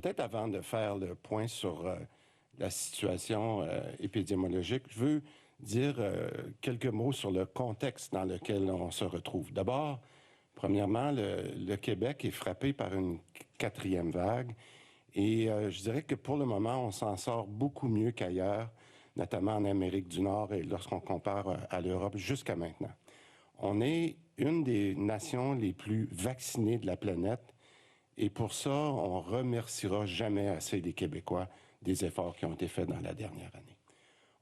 Peut-être avant de faire le point sur la situation épidémiologique, je veux dire quelques mots sur le contexte dans lequel on se retrouve. D'abord, premièrement, le Québec est frappé par une quatrième vague et je dirais que pour le moment, on s'en sort beaucoup mieux qu'ailleurs, notamment en Amérique du Nord et lorsqu'on compare à l'Europe jusqu'à maintenant. On est une des nations les plus vaccinées de la planète. Et pour ça, on remerciera jamais assez les Québécois des efforts qui ont été faits dans la dernière année.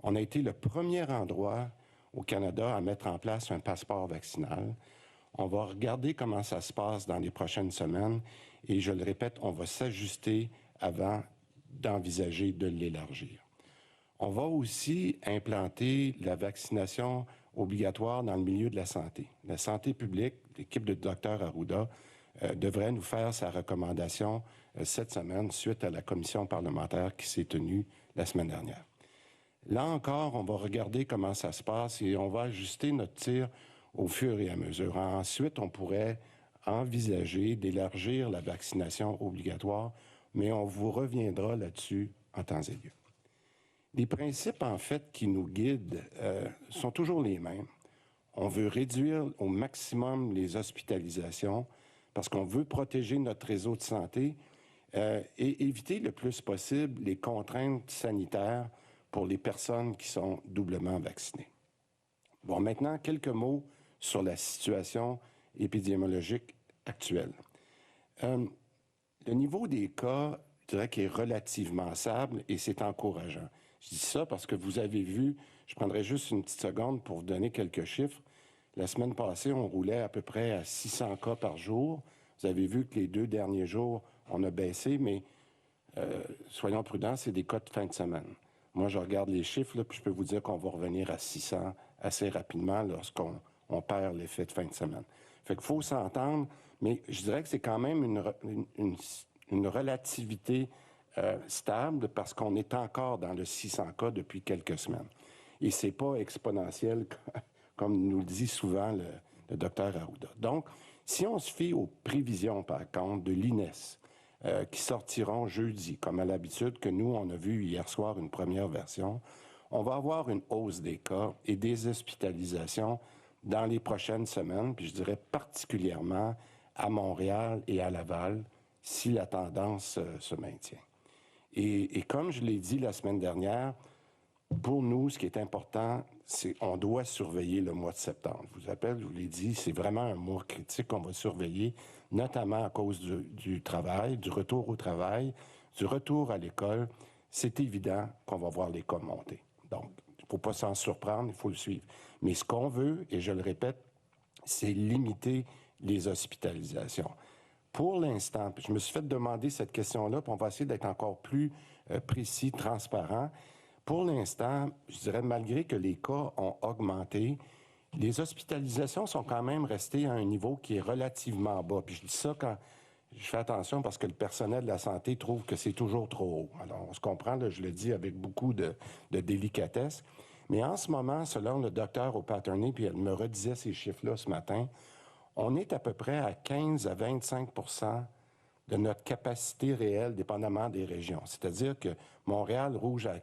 On a été le premier endroit au Canada à mettre en place un passeport vaccinal. On va regarder comment ça se passe dans les prochaines semaines et je le répète, on va s'ajuster avant d'envisager de l'élargir. On va aussi implanter la vaccination obligatoire dans le milieu de la santé. La santé publique, l'équipe de Dr Arruda, devrait nous faire sa recommandation cette semaine suite à la commission parlementaire qui s'est tenue la semaine dernière. Là encore, on va regarder comment ça se passe et on va ajuster notre tir au fur et à mesure. Ensuite, on pourrait envisager d'élargir la vaccination obligatoire, mais on vous reviendra là-dessus en temps et lieu. Les principes, en fait, qui nous guident sont toujours les mêmes. On veut réduire au maximum les hospitalisations parce qu'on veut protéger notre réseau de santé et éviter le plus possible les contraintes sanitaires pour les personnes qui sont doublement vaccinées. Bon, maintenant, quelques mots sur la situation épidémiologique actuelle. Le niveau des cas, je dirais qu'il est relativement stable et c'est encourageant. Je dis ça parce que vous avez vu, je prendrai juste une petite seconde pour vous donner quelques chiffres. La semaine passée, on roulait à peu près à 600 cas par jour. Vous avez vu que les 2 derniers jours, on a baissé, mais soyons prudents, c'est des cas de fin de semaine. Moi, je regarde les chiffres, là, puis je peux vous dire qu'on va revenir à 600 assez rapidement lorsqu'on perd l'effet de fin de semaine. Fait qu'il faut s'entendre, mais je dirais que c'est quand même une relativité stable parce qu'on est encore dans le 600 cas depuis quelques semaines. Et c'est pas exponentiel comme nous le dit souvent le docteur Arruda. Donc, si on se fie aux prévisions, par contre, de l'INES, qui sortiront jeudi, comme à l'habitude, que nous, on a vu hier soir une première version, on va avoir une hausse des cas et des hospitalisations dans les prochaines semaines, puis je dirais particulièrement à Montréal et à Laval, si la tendance se maintient. Et comme je l'ai dit la semaine dernière, pour nous, ce qui est important, c'est qu'on doit surveiller le mois de septembre. Je vous l'ai dit, c'est vraiment un mois critique qu'on va surveiller, notamment à cause du travail, du retour au travail, du retour à l'école. C'est évident qu'on va voir les cas monter. Donc, il ne faut pas s'en surprendre, il faut le suivre. Mais ce qu'on veut, et je le répète, c'est limiter les hospitalisations. Pour l'instant, je me suis fait demander cette question-là, puis on va essayer d'être encore plus précis, transparent. Pour l'instant, je dirais, malgré que les cas ont augmenté, les hospitalisations sont quand même restées à un niveau qui est relativement bas. Puis je dis ça quand je fais attention parce que le personnel de la santé trouve que c'est toujours trop haut. Alors, on se comprend, là, je le dis avec beaucoup de délicatesse. Mais en ce moment, selon le docteur O'Patterney, puis elle me redisait ces chiffres-là ce matin, on est à peu près à 15 à 25 de notre capacité réelle, dépendamment des régions. C'est-à-dire que Montréal rouge à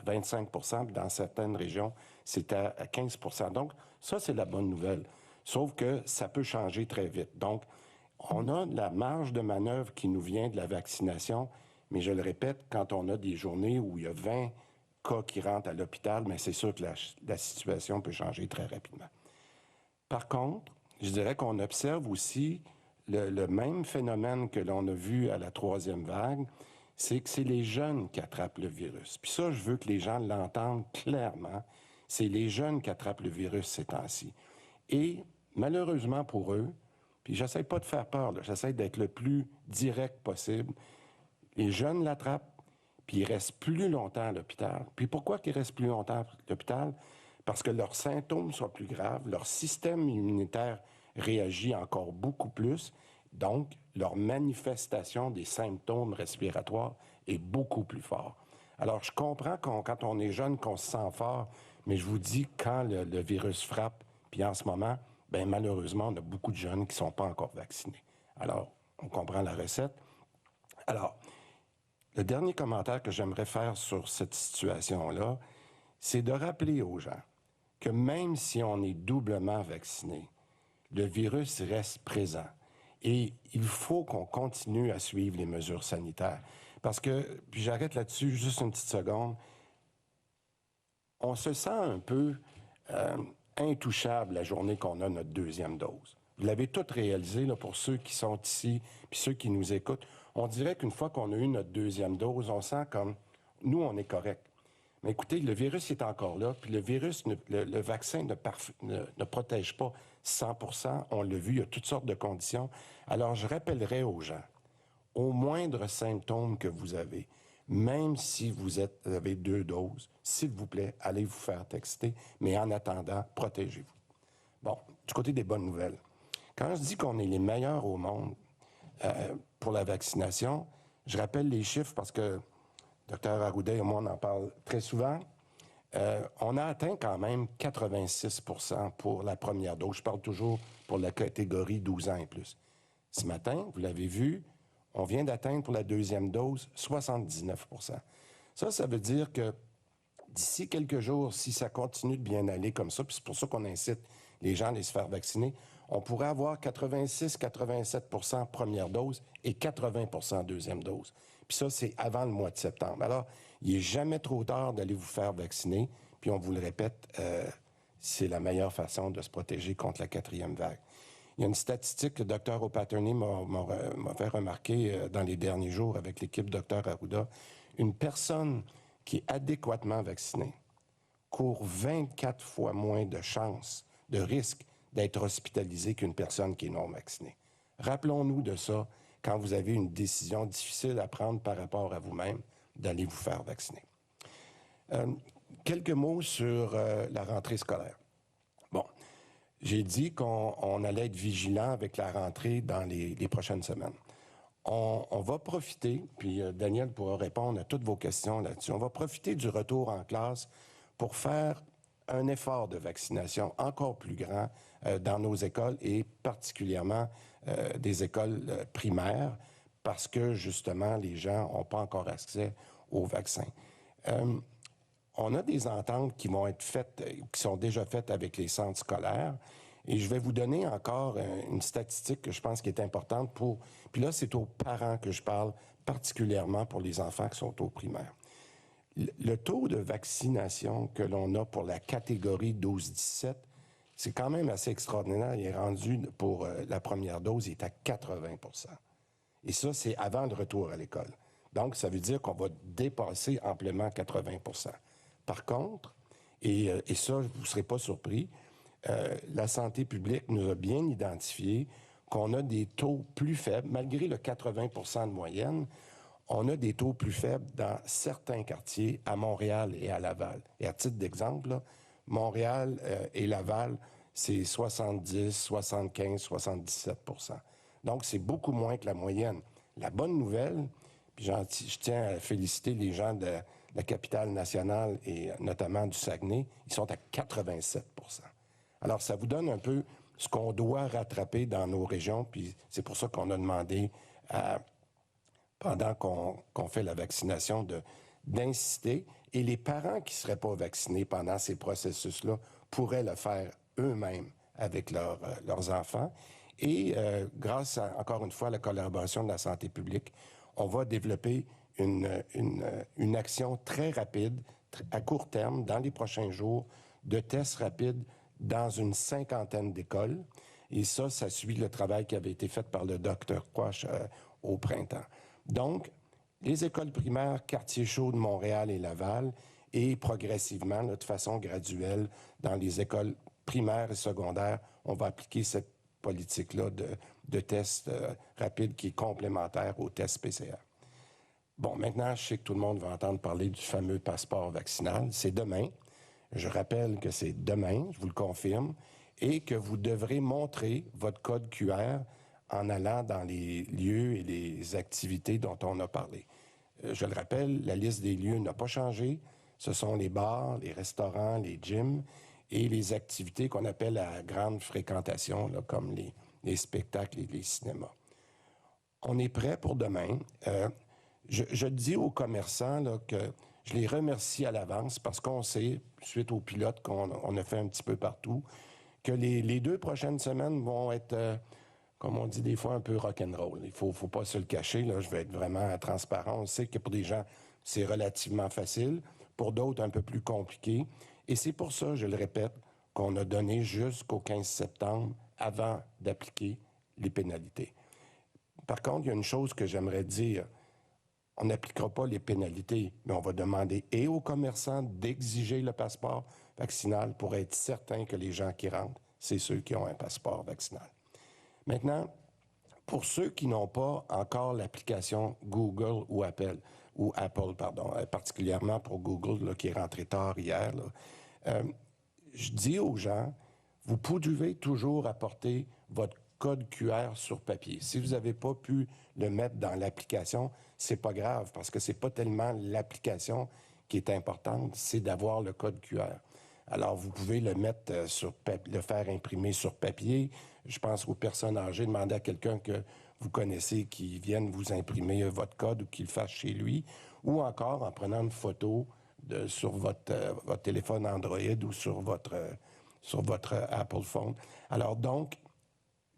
25 puis dans certaines régions, c'est à 15 Donc, ça, c'est la bonne nouvelle. Sauf que ça peut changer très vite. Donc, on a la marge de manœuvre qui nous vient de la vaccination, mais je le répète, quand on a des journées où il y a 20 cas qui rentrent à l'hôpital, mais c'est sûr que la situation peut changer très rapidement. Par contre, je dirais qu'on observe aussi le même phénomène que l'on a vu à la 3e vague, c'est que c'est les jeunes qui attrapent le virus. Puis ça, je veux que les gens l'entendent clairement. C'est les jeunes qui attrapent le virus ces temps-ci. Et malheureusement pour eux, puis j'essaie pas de faire peur, j'essaie d'être le plus direct possible, les jeunes l'attrapent, puis ils restent plus longtemps à l'hôpital. Puis pourquoi qu'ils restent plus longtemps à l'hôpital? Parce que leurs symptômes sont plus graves, leur système immunitaire réagit encore beaucoup plus, donc leur manifestation des symptômes respiratoires est beaucoup plus fort. Alors, je comprends quand on est jeune qu'on se sent fort, mais je vous dis, quand le virus frappe, puis en ce moment, ben malheureusement, on a beaucoup de jeunes qui ne sont pas encore vaccinés. Alors, on comprend la recette. Alors, Le dernier commentaire que j'aimerais faire sur cette situation-là, c'est de rappeler aux gens que même si on est doublement vacciné, le virus reste présent. Et il faut qu'on continue à suivre les mesures sanitaires. Parce que, puis j'arrête là-dessus juste une petite seconde, on se sent un peu intouchable la journée qu'on a notre deuxième dose. Vous l'avez tout réalisé là, pour ceux qui sont ici puis ceux qui nous écoutent. On dirait qu'une fois qu'on a eu notre deuxième dose, on sent comme nous, on est correct. Mais écoutez, le virus est encore là, puis le virus, le vaccin ne protège pas 100%. On l'a vu, il y a toutes sortes de conditions. Alors, je rappellerai aux gens, au moindre symptôme que vous avez, même si vous avez 2 doses, s'il vous plaît, allez vous faire tester, mais en attendant, protégez-vous. Bon, du côté des bonnes nouvelles. Quand je dis qu'on est les meilleurs au monde pour la vaccination, je rappelle les chiffres parce que Dr Arruda et moi, on en parle très souvent. On a atteint quand même 86% pour la première dose. Je parle toujours pour la catégorie 12 ans et plus. Ce matin, vous l'avez vu, on vient d'atteindre pour la deuxième dose 79%. Ça veut dire que d'ici quelques jours, si ça continue de bien aller comme ça, puis c'est pour ça qu'on incite les gens à aller se faire vacciner, on pourrait avoir 86-87% première dose et 80% deuxième dose. Puis ça, c'est avant le mois de septembre. Alors, il n'est jamais trop tard d'aller vous faire vacciner. Puis on vous le répète, c'est la meilleure façon de se protéger contre la 4e vague. Il y a une statistique que le Dr O'Patterney m'a fait remarquer dans les derniers jours avec l'équipe Dr Arruda. Une personne qui est adéquatement vaccinée court 24 fois moins de chances, de risque d'être hospitalisée qu'une personne qui est non vaccinée. Rappelons-nous de ça quand vous avez une décision difficile à prendre par rapport à vous-même d'aller vous faire vacciner. Quelques mots sur la rentrée scolaire. Bon, j'ai dit qu'on allait être vigilant avec la rentrée dans les prochaines semaines. On va profiter, puis Daniel pourra répondre à toutes vos questions là-dessus, on va profiter du retour en classe pour faire un effort de vaccination encore plus grand dans nos écoles et particulièrement des écoles primaires parce que justement les gens n'ont pas encore accès au vaccin. On a des ententes qui vont être faites, qui sont déjà faites avec les centres scolaires. Et je vais vous donner encore une statistique que je pense qui est importante pour... Puis là, c'est aux parents que je parle, particulièrement pour les enfants qui sont au primaire. Le taux de vaccination que l'on a pour la catégorie 12-17, c'est quand même assez extraordinaire. Il est rendu pour la première dose, il est à 80%. Et ça, c'est avant le retour à l'école. Donc, ça veut dire qu'on va dépasser amplement 80%. Par contre, et ça, vous ne serez pas surpris, la santé publique nous a bien identifié qu'on a des taux plus faibles, malgré le 80% de moyenne, on a des taux plus faibles dans certains quartiers, à Montréal et à Laval. Et à titre d'exemple, là, Montréal et Laval, c'est 70, 75, 77%. Donc, c'est beaucoup moins que la moyenne. La bonne nouvelle, puis je tiens à féliciter les gens de la capitale nationale et notamment du Saguenay, ils sont à 87%. Alors, ça vous donne un peu ce qu'on doit rattraper dans nos régions, puis c'est pour ça qu'on a demandé, pendant qu'on fait la vaccination, d'inciter. Et les parents qui ne seraient pas vaccinés pendant ces processus-là pourraient le faire eux-mêmes avec leurs enfants. Et grâce à, encore une fois, la collaboration de la santé publique, on va développer une action très rapide, à court terme, dans les prochains jours, de tests rapides dans une 50aine d'écoles. Et ça suit le travail qui avait été fait par le Dr Quash au printemps. Donc, les écoles primaires, quartier chaud de Montréal et Laval, et progressivement, là, de façon graduelle, dans les écoles primaires et secondaires, on va appliquer cette politique-là de tests rapides qui est complémentaire aux tests PCR. Bon, maintenant, je sais que tout le monde va entendre parler du fameux passeport vaccinal. C'est demain. Je rappelle que c'est demain, je vous le confirme, et que vous devrez montrer votre code QR en allant dans les lieux et les activités dont on a parlé. Je le rappelle, la liste des lieux n'a pas changé. Ce sont les bars, les restaurants, les gyms et les activités qu'on appelle à grande fréquentation, là, comme les spectacles et les cinémas. On est prêt pour demain. Je dis aux commerçants là, que je les remercie à l'avance parce qu'on sait, suite au pilote qu'on a fait un petit peu partout, que les 2 prochaines semaines vont être, comme on dit des fois, un peu rock'n'roll. Il faut pas se le cacher. Là, je vais être vraiment transparent. On sait que pour des gens, c'est relativement facile. Pour d'autres, un peu plus compliqué. Et c'est pour ça, je le répète, qu'on a donné jusqu'au 15 septembre avant d'appliquer les pénalités. Par contre, il y a une chose que j'aimerais dire. On n'appliquera pas les pénalités, mais on va demander et aux commerçants d'exiger le passeport vaccinal pour être certain que les gens qui rentrent, c'est ceux qui ont un passeport vaccinal. Maintenant, pour ceux qui n'ont pas encore l'application Google ou Apple, pardon, particulièrement pour Google, là, qui est rentré tard hier, là, je dis aux gens, vous pouvez toujours apporter votre code QR sur papier. Si vous n'avez pas pu le mettre dans l'application, c'est pas grave parce que c'est pas tellement l'application qui est importante, c'est d'avoir le code QR. Alors, vous pouvez le mettre le faire imprimer sur papier. Je pense aux personnes âgées, demandez à quelqu'un que vous connaissez qui vienne vous imprimer votre code ou qu'il le fasse chez lui, ou encore en prenant une photo sur votre téléphone Android ou sur votre Apple Phone. Alors donc,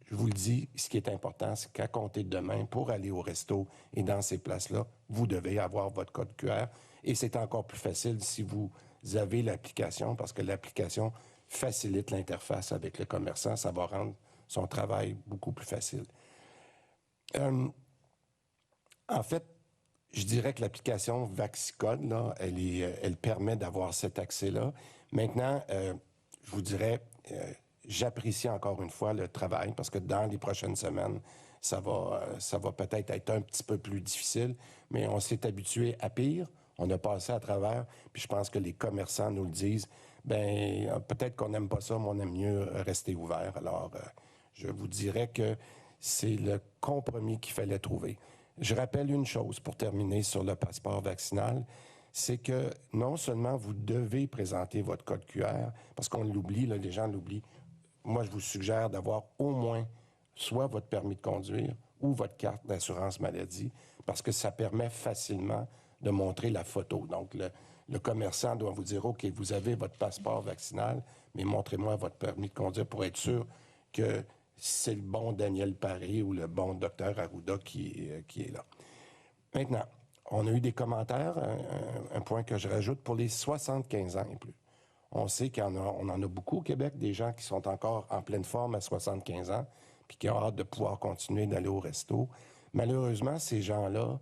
je vous le dis, ce qui est important, c'est qu'à compter de demain, pour aller au resto et dans ces places-là, vous devez avoir votre code QR. Et c'est encore plus facile si vous avez l'application, parce que l'application facilite l'interface avec le commerçant. Ça va rendre son travail beaucoup plus facile. En fait, je dirais que l'application Vaxicode, là, elle permet d'avoir cet accès-là. Maintenant, je vous dirais, j'apprécie encore une fois le travail parce que dans les prochaines semaines, ça va peut-être être un petit peu plus difficile, mais on s'est habitué à pire. On a passé à travers, puis je pense que les commerçants nous le disent. Ben peut-être qu'on n'aime pas ça, mais on aime mieux rester ouvert. Alors, je vous dirais que c'est le compromis qu'il fallait trouver. Je rappelle une chose pour terminer sur le passeport vaccinal, c'est que non seulement vous devez présenter votre code QR, parce qu'on l'oublie, là, les gens l'oublient. Moi, je vous suggère d'avoir au moins soit votre permis de conduire ou votre carte d'assurance maladie, parce que ça permet facilement de montrer la photo. Donc, le commerçant doit vous dire, OK, vous avez votre passeport vaccinal, mais montrez-moi votre permis de conduire pour être sûr que c'est le bon Daniel Paré ou le bon docteur Arruda qui est là. Maintenant, on a eu des commentaires, un point que je rajoute, pour les 75 ans et plus. On sait qu'on en a beaucoup au Québec, des gens qui sont encore en pleine forme à 75 ans, puis qui ont hâte de pouvoir continuer d'aller au resto. Malheureusement, ces gens-là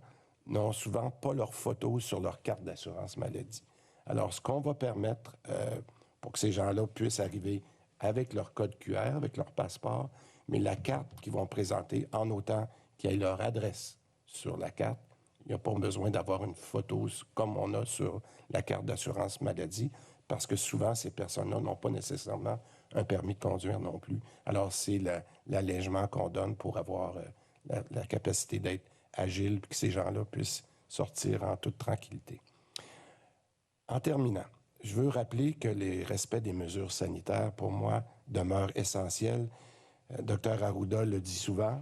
n'ont souvent pas leurs photos sur leur carte d'assurance maladie. Alors, ce qu'on va permettre pour que ces gens-là puissent arriver avec leur code QR, avec leur passeport, mais la carte qu'ils vont présenter en autant qu'il y ait leur adresse sur la carte. Il n'y a pas besoin d'avoir une photo comme on a sur la carte d'assurance maladie, parce que souvent, ces personnes-là n'ont pas nécessairement un permis de conduire non plus. Alors, c'est l'allègement qu'on donne pour avoir la capacité d'être agile, puis que ces gens-là puissent sortir en toute tranquillité. En terminant, je veux rappeler que le respect des mesures sanitaires, pour moi, demeure essentiel. Dr Arruda le dit souvent,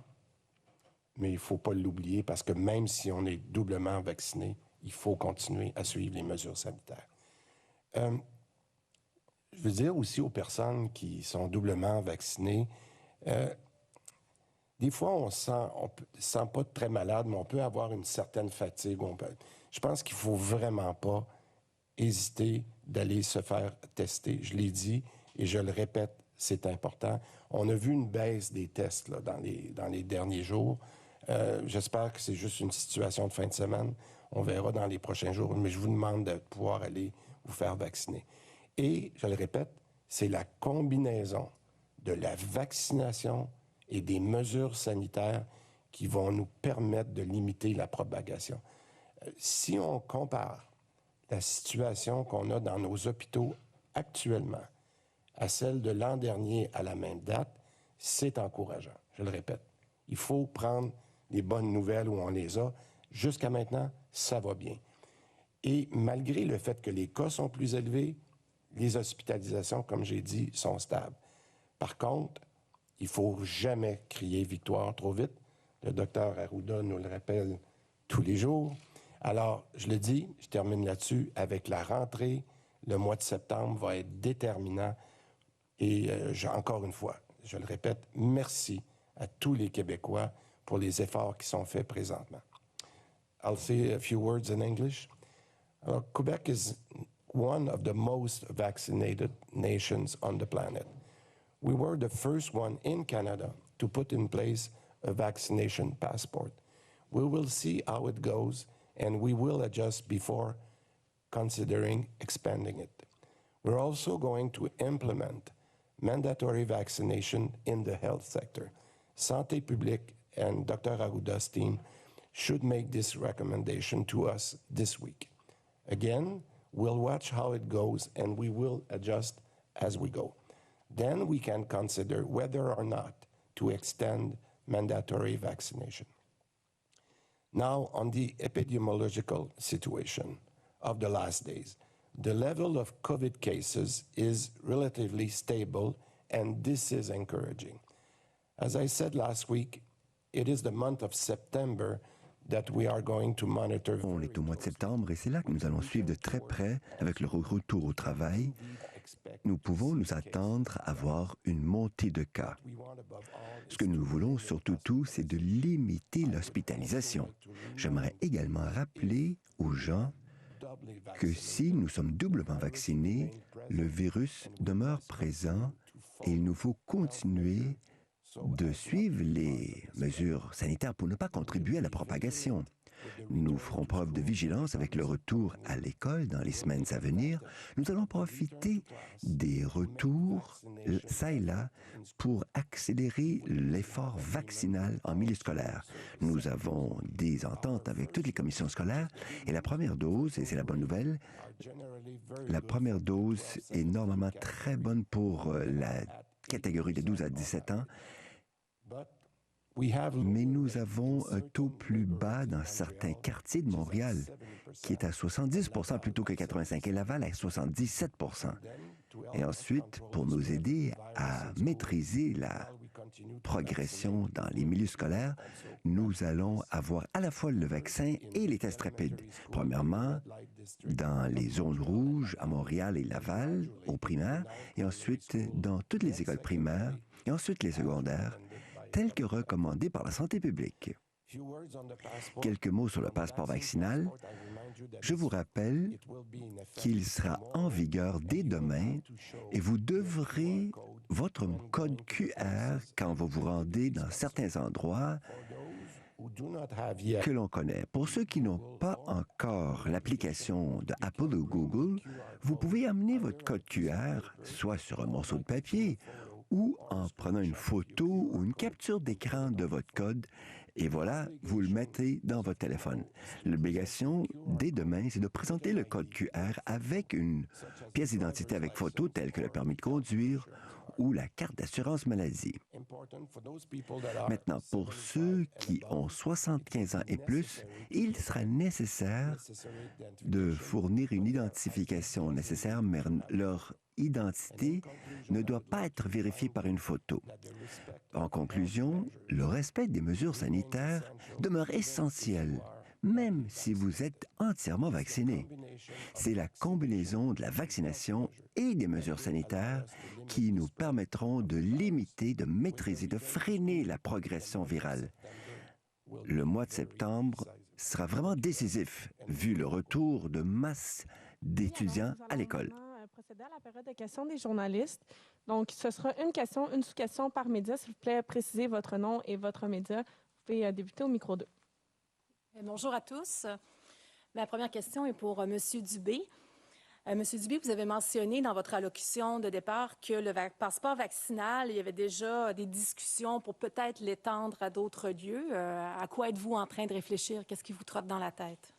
mais il ne faut pas l'oublier parce que même si on est doublement vacciné, il faut continuer à suivre les mesures sanitaires. Je veux dire aussi aux personnes qui sont doublement vaccinées, des fois, on ne se sent pas très malade, mais on peut avoir une certaine fatigue. Je pense qu'il ne faut vraiment pas hésiter d'aller se faire tester. Je l'ai dit et je le répète, c'est important. On a vu une baisse des tests là, dans les derniers jours. J'espère que c'est juste une situation de fin de semaine. On verra dans les prochains jours, mais je vous demande de pouvoir aller vous faire vacciner. Et, je le répète, c'est la combinaison de la vaccination et des mesures sanitaires qui vont nous permettre de limiter la propagation. Si on compare la situation qu'on a dans nos hôpitaux actuellement à celle de l'an dernier à la même date, c'est encourageant. Je le répète, il faut prendre les bonnes nouvelles où on les a. Jusqu'à maintenant, ça va bien. Et malgré le fait que les cas sont plus élevés, les hospitalisations, comme j'ai dit, sont stables. Par contre, il ne faut jamais crier victoire trop vite. Le docteur Arruda nous le rappelle tous les jours. Alors, je le dis, je termine là-dessus, avec la rentrée, le mois de septembre va être déterminant. Et encore une fois, je le répète, merci à tous les Québécois pour les efforts qui sont faits présentement. I'll say a few words in English. Alors, Quebec is one of the most vaccinated nations on the planet. We were the first one in Canada to put in place a vaccination passport. We will see how it goes, and we will adjust before considering expanding it. We're also going to implement mandatory vaccination in the health sector. Santé publique and Dr. Arruda's team should make this recommendation to us this week. Again, we'll watch how it goes and we will adjust as we go. Then we can consider whether or not to extend mandatory vaccination. Now, on the epidemiological situation of the last days, the level of COVID cases is relatively stable, and this is encouraging. As I said last week, it is the month of September that we are going to monitor. On est au mois de septembre et c'est là que nous allons suivre de très près avec le retour au travail. Nous pouvons nous attendre à voir une montée de cas. Ce que nous voulons surtout tout, c'est de limiter l'hospitalisation. J'aimerais également rappeler aux gens que si nous sommes doublement vaccinés, le virus demeure présent et il nous faut continuer de suivre les mesures sanitaires pour ne pas contribuer à la propagation. Nous ferons preuve de vigilance avec le retour à l'école dans les semaines à venir. Nous allons profiter des retours, ça et là, pour accélérer l'effort vaccinal en milieu scolaire. Nous avons des ententes avec toutes les commissions scolaires et la première dose, et c'est la bonne nouvelle, la première dose est normalement très bonne pour la catégorie de 12 à 17 ans. Mais nous avons un taux plus bas dans certains quartiers de Montréal, qui est à 70 % plutôt que 85 et Laval à 77 %. Et ensuite, pour nous aider à maîtriser la progression dans les milieux scolaires, nous allons avoir à la fois le vaccin et les tests rapides. Premièrement, dans les zones rouges à Montréal et Laval, au primaire, et ensuite dans toutes les écoles primaires, et ensuite les secondaires, tel que recommandé par la santé publique. Quelques mots sur le passeport vaccinal. Je vous rappelle qu'il sera en vigueur dès demain et vous devrez votre code QR quand vous vous rendez dans certains endroits que l'on connaît. Pour ceux qui n'ont pas encore l'application de Apple ou Google, vous pouvez amener votre code QR soit sur un morceau de papier ou en prenant une photo ou une capture d'écran de votre code, et voilà, vous le mettez dans votre téléphone. L'obligation, dès demain, c'est de présenter le code QR avec une pièce d'identité avec photo telle que le permis de conduire ou la carte d'assurance maladie. Maintenant, pour ceux qui ont 75 ans et plus, il sera nécessaire de fournir une identification nécessaire, mais leur identité ne doit pas être vérifiée par une photo. En conclusion, le respect des mesures sanitaires demeure essentiel, même si vous êtes entièrement vacciné. C'est la combinaison de la vaccination et des mesures sanitaires qui nous permettront de limiter, de maîtriser, de freiner la progression virale. Le mois de septembre sera vraiment décisif, vu le retour de masse d'étudiants à l'école. Procéder à la période de questions des journalistes. Donc, ce sera une question, une sous-question par média. S'il vous plaît, précisez votre nom et votre média. Vous pouvez débuter au micro 2. Bonjour à tous. Ma première question est pour M. Dubé. M. Dubé, vous avez mentionné dans votre allocution de départ que le passeport vaccinal, il y avait déjà des discussions pour peut-être l'étendre à d'autres lieux. À quoi êtes-vous en train de réfléchir? Qu'est-ce qui vous trotte dans la tête?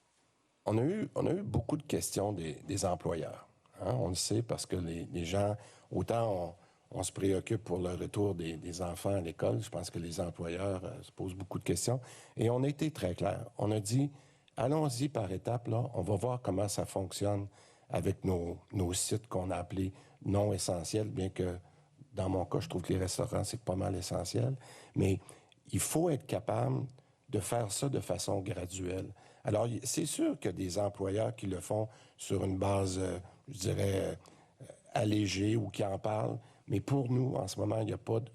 On a eu beaucoup de questions des employeurs. Hein? On le sait parce que les gens, autant on se préoccupe pour le retour des enfants à l'école, je pense que les employeurs se posent beaucoup de questions. Et on a été très clair. On a dit, allons-y par étapes, là, on va voir comment ça fonctionne avec nos sites qu'on a appelés non essentiels, bien que dans mon cas, je trouve que les restaurants, c'est pas mal essentiel. Mais il faut être capable de faire ça de façon graduelle. Alors, c'est sûr qu'il y a des employeurs qui le font sur une base, je dirais, allégée ou qui en parlent. Mais pour nous, en ce moment,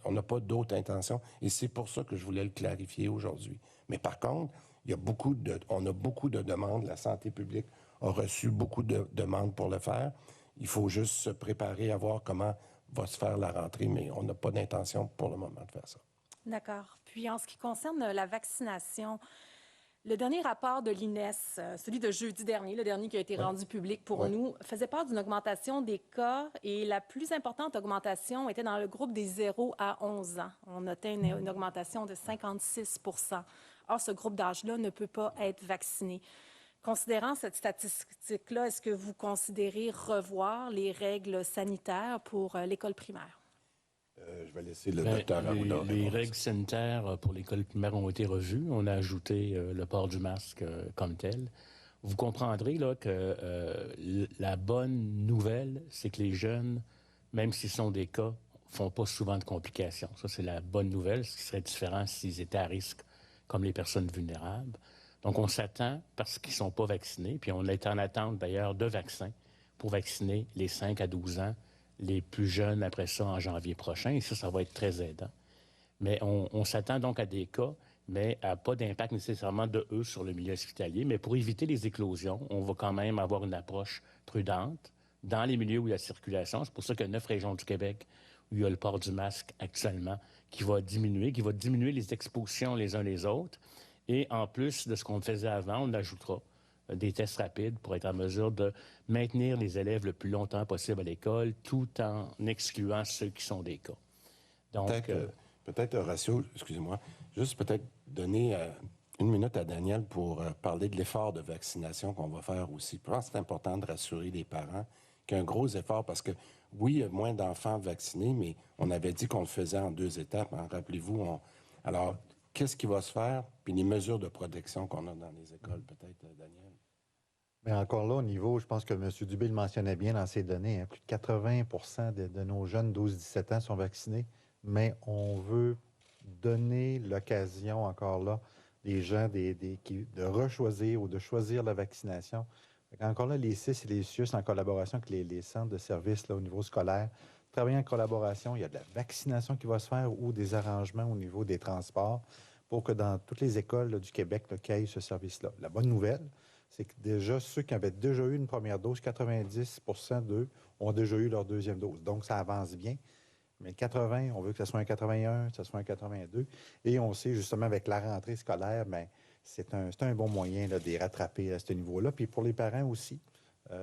on n'a pas d'autre intention. Et c'est pour ça que je voulais le clarifier aujourd'hui. Mais par contre, on a beaucoup de demandes. La santé publique a reçu beaucoup de demandes pour le faire. Il faut juste se préparer à voir comment va se faire la rentrée, mais on n'a pas d'intention pour le moment de faire ça. D'accord. Puis en ce qui concerne la vaccination, le dernier rapport de l'INES, celui de jeudi dernier, le dernier qui a été rendu public pour nous, faisait part d'une augmentation des cas et la plus importante augmentation était dans le groupe des 0 à 11 ans. On notait une augmentation de 56 %. Or, ce groupe d'âge-là ne peut pas être vacciné. Considérant cette statistique-là, est-ce que vous considérez revoir les règles sanitaires pour l'école primaire? Je vais laisser le docteur Arruda. Les règles sanitaires pour l'école primaire ont été revues. On a ajouté le port du masque comme tel. Vous comprendrez là, que la bonne nouvelle, c'est que les jeunes, même s'ils sont des cas, font pas souvent de complications. Ça, c'est la bonne nouvelle, ce qui serait différent s'ils étaient à risque, comme les personnes vulnérables. Donc, on s'attend, parce qu'ils ne sont pas vaccinés, puis on est en attente d'ailleurs de vaccins pour vacciner les 5 à 12 ans, les plus jeunes après ça en janvier prochain, et ça va être très aidant. Mais on s'attend donc à des cas, mais à pas d'impact nécessairement de eux sur le milieu hospitalier. Mais pour éviter les éclosions, on va quand même avoir une approche prudente dans les milieux où il y a circulation. C'est pour ça qu'il y a 9 régions du Québec où il y a le port du masque actuellement qui va diminuer les expositions les uns les autres. Et en plus de ce qu'on faisait avant, on ajoutera des tests rapides pour être en mesure de maintenir les élèves le plus longtemps possible à l'école, tout en excluant ceux qui sont des cas. Donc, peut-être, Horacio, excusez-moi, juste peut-être donner une minute à Daniel pour parler de l'effort de vaccination qu'on va faire aussi. Je pense que c'est important de rassurer les parents qu'il y a un gros effort parce que, oui, il y a moins d'enfants vaccinés, mais on avait dit qu'on le faisait en 2 étapes. Hein. Rappelez-vous, alors, qu'est-ce qui va se faire? Puis les mesures de protection qu'on a dans les écoles, peut-être, Daniel? Mais encore là, au niveau, je pense que M. Dubé le mentionnait bien dans ses données, hein, plus de 80 de nos jeunes 12-17 ans sont vaccinés, mais on veut donner l'occasion, encore là, des gens de rechoisir ou de choisir la vaccination. Encore là, les CIS et les CIUS, en collaboration avec les centres de services là, au niveau scolaire, travailler en collaboration. Il y a de la vaccination qui va se faire ou des arrangements au niveau des transports pour que dans toutes les écoles là, du Québec, qu'il y ait ce service-là. La bonne nouvelle, c'est que déjà, ceux qui avaient déjà eu une première dose, 90 % d'eux ont déjà eu leur deuxième dose. Donc, ça avance bien. Mais 80, on veut que ce soit un 81, que ce soit un 82. Et on sait justement avec la rentrée scolaire, bien, c'est un bon moyen là, de les rattraper à ce niveau-là. Puis pour les parents aussi, je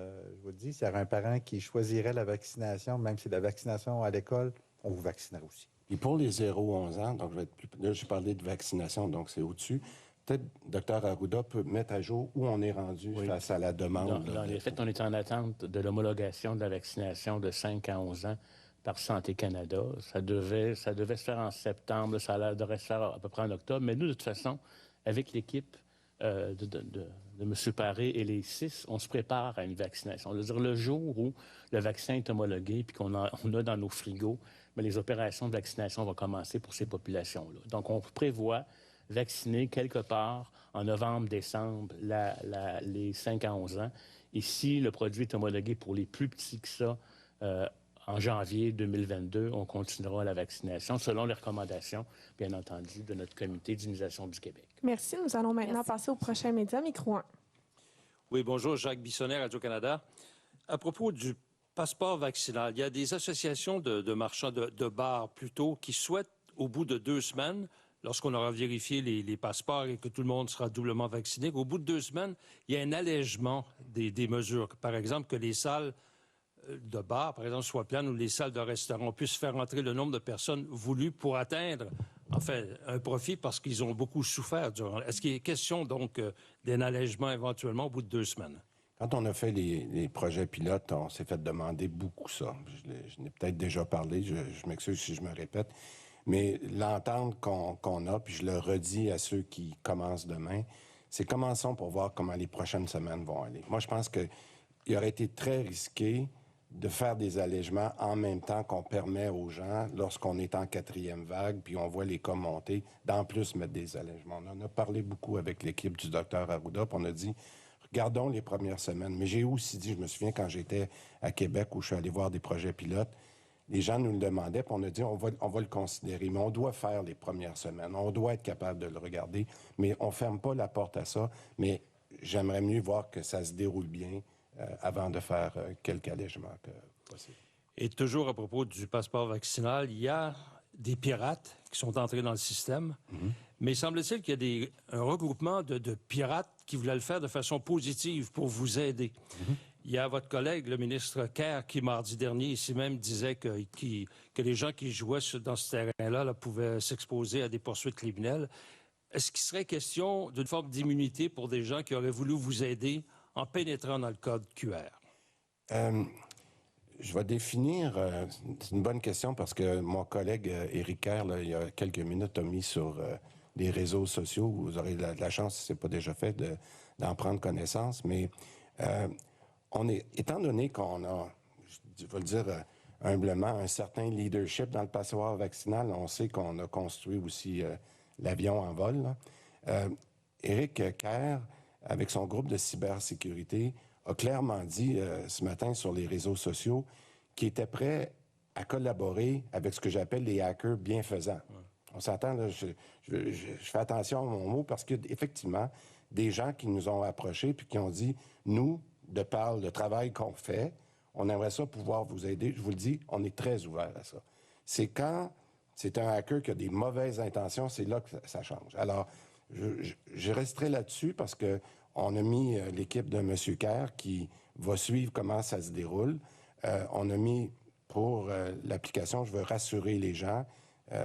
vous le dis, s'il y avait un parent qui choisirait la vaccination, même si c'est la vaccination à l'école, on vous vaccinerait aussi. Et pour les 0-11 ans, donc là, j'ai parlé de vaccination, donc c'est au-dessus. Peut-être Dr Arruda peut mettre à jour où on est rendu face à la demande. Dans les faits, on est en attente de l'homologation de la vaccination de 5 à 11 ans par Santé Canada. Ça devait se faire en septembre, ça devrait se faire à peu près en octobre. Mais nous, de toute façon, avec l'équipe de M. Paré et les 6, on se prépare à une vaccination. C'est-à-dire le jour où le vaccin est homologué puis qu'on a dans nos frigos, mais les opérations de vaccination vont commencer pour ces populations-là. Donc, on prévoit vacciner quelque part en novembre, décembre, les 5 à 11 ans. Et si le produit est homologué pour les plus petits que ça, en janvier 2022, on continuera la vaccination selon les recommandations, bien entendu, de notre comité d'immunisation du Québec. Merci. Nous allons maintenant passer au prochain média, micro 1. Oui, bonjour, Jacques Bissonnet, Radio-Canada. À propos du passeport vaccinal, il y a des associations de marchands de bars, plutôt, qui souhaitent, au bout de 2 semaines, lorsqu'on aura vérifié les passeports et que tout le monde sera doublement vacciné, qu'au bout de 2 semaines, il y a un allègement des mesures. Par exemple, que les salles de bar, par exemple, soient pleines, ou les salles de restaurant puissent faire entrer le nombre de personnes voulues pour atteindre, enfin, un profit parce qu'ils ont beaucoup souffert durant. Est-ce qu'il est question, donc, d'un allègement éventuellement au bout de 2 semaines? Quand on a fait les projets pilotes, on s'est fait demander beaucoup ça. Je n'ai peut-être déjà parlé, je m'excuse si je me répète, mais l'entente qu'on a, puis je le redis à ceux qui commencent demain, c'est commençons pour voir comment les prochaines semaines vont aller. Moi, je pense qu'il aurait été très risqué de faire des allègements en même temps qu'on permet aux gens, lorsqu'on est en 4e vague, puis on voit les cas monter, d'en plus mettre des allègements. On en a parlé beaucoup avec l'équipe du Dr Arruda, puis on a dit, regardons les premières semaines. Mais j'ai aussi dit, je me souviens quand j'étais à Québec, où je suis allé voir des projets pilotes, les gens nous le demandaient, puis on a dit, on va le considérer, mais on doit faire les premières semaines. On doit être capable de le regarder, mais on ne ferme pas la porte à ça. Mais j'aimerais mieux voir que ça se déroule bien avant de faire quelque allègement que possible. Et toujours à propos du passeport vaccinal, il y a des pirates qui sont entrés dans le système, mais semble-t-il qu'il y a un regroupement de pirates qui voulaient le faire de façon positive pour vous aider. Il y a votre collègue, le ministre Kerr, qui, mardi dernier, ici même, disait que les gens qui jouaient dans ce terrain-là pouvaient s'exposer à des poursuites criminelles. Est-ce qu'il serait question d'une forme d'immunité pour des gens qui auraient voulu vous aider en pénétrant dans le code QR? Je vais définir, c'est une bonne question parce que mon collègue Éric Kerr, là, il y a quelques minutes, a mis sur les réseaux sociaux, vous aurez de la chance, si ce n'est pas déjà fait, d'en prendre connaissance, mais étant donné qu'on a, je vais le dire humblement, un certain leadership dans le passeport vaccinal, on sait qu'on a construit aussi l'avion en vol. Éric Kerr, avec son groupe de cybersécurité, a clairement dit ce matin sur les réseaux sociaux qu'il était prêt à collaborer avec ce que j'appelle les hackers bienfaisants. On s'entend, là, je fais attention à mon mot parce qu'effectivement, des gens qui nous ont approchés puis qui ont dit, nous, de par le travail qu'on fait, on aimerait ça pouvoir vous aider. Je vous le dis, on est très ouvert à ça. C'est quand c'est un hacker qui a des mauvaises intentions, c'est là que ça change. Alors, je resterai là-dessus parce que on a mis l'équipe de M. Kerr qui va suivre comment ça se déroule. On a mis, pour l'application, je veux rassurer les gens,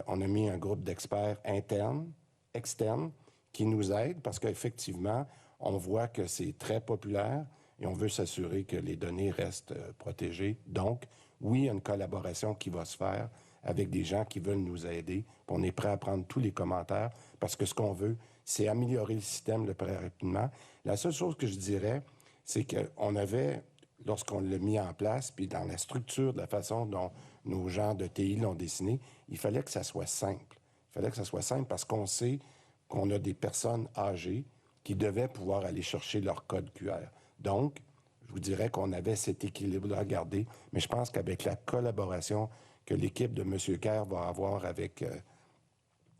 on a mis un groupe d'experts internes, externes, qui nous aident parce qu'effectivement, on voit que c'est très populaire et on veut s'assurer que les données restent protégées. Donc, oui, il y a une collaboration qui va se faire avec des gens qui veulent nous aider. On est prêt à prendre tous les commentaires parce que ce qu'on veut, c'est améliorer le système le plus rapidement. La seule chose que je dirais, c'est qu'on avait, lorsqu'on l'a mis en place, puis dans la structure, de la façon dont nos gens de TI l'ont dessiné, il fallait que ça soit simple. Il fallait que ça soit simple parce qu'on sait qu'on a des personnes âgées qui devaient pouvoir aller chercher leur code QR. Donc, je vous dirais qu'on avait cet équilibre-là à garder, mais je pense qu'avec la collaboration que l'équipe de M. Kerr va avoir avec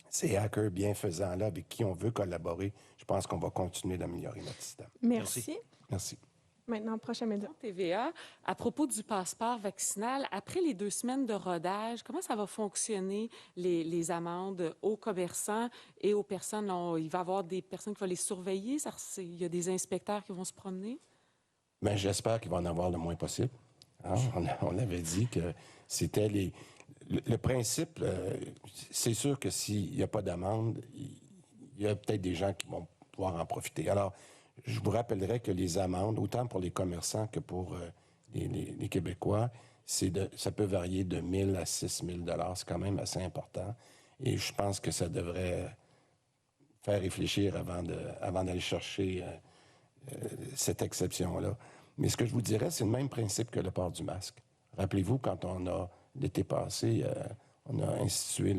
ces hackers bienfaisants-là avec qui on veut collaborer, je pense qu'on va continuer d'améliorer notre système. Merci. Merci. Maintenant, prochain média. TVA, à propos du passeport vaccinal, après les 2 semaines de rodage, comment ça va fonctionner, les amendes aux commerçants et aux personnes? Il va y avoir des personnes qui vont les surveiller? Il y a des inspecteurs qui vont se promener? Bien, j'espère qu'il va en avoir le moins possible. Hein? On avait dit que c'était le principe, c'est sûr que s'il n'y a pas d'amende, il y a peut-être des gens qui vont pouvoir en profiter. Alors, je vous rappellerai que les amendes, autant pour les commerçants que pour les Québécois, ça peut varier de 1 000 à 6 000 $. C'est quand même assez important. Et je pense que ça devrait faire réfléchir avant d'aller chercher cette exception-là. Mais ce que je vous dirais, c'est le même principe que le port du masque. Rappelez-vous, quand on a, l'été passé, on a institué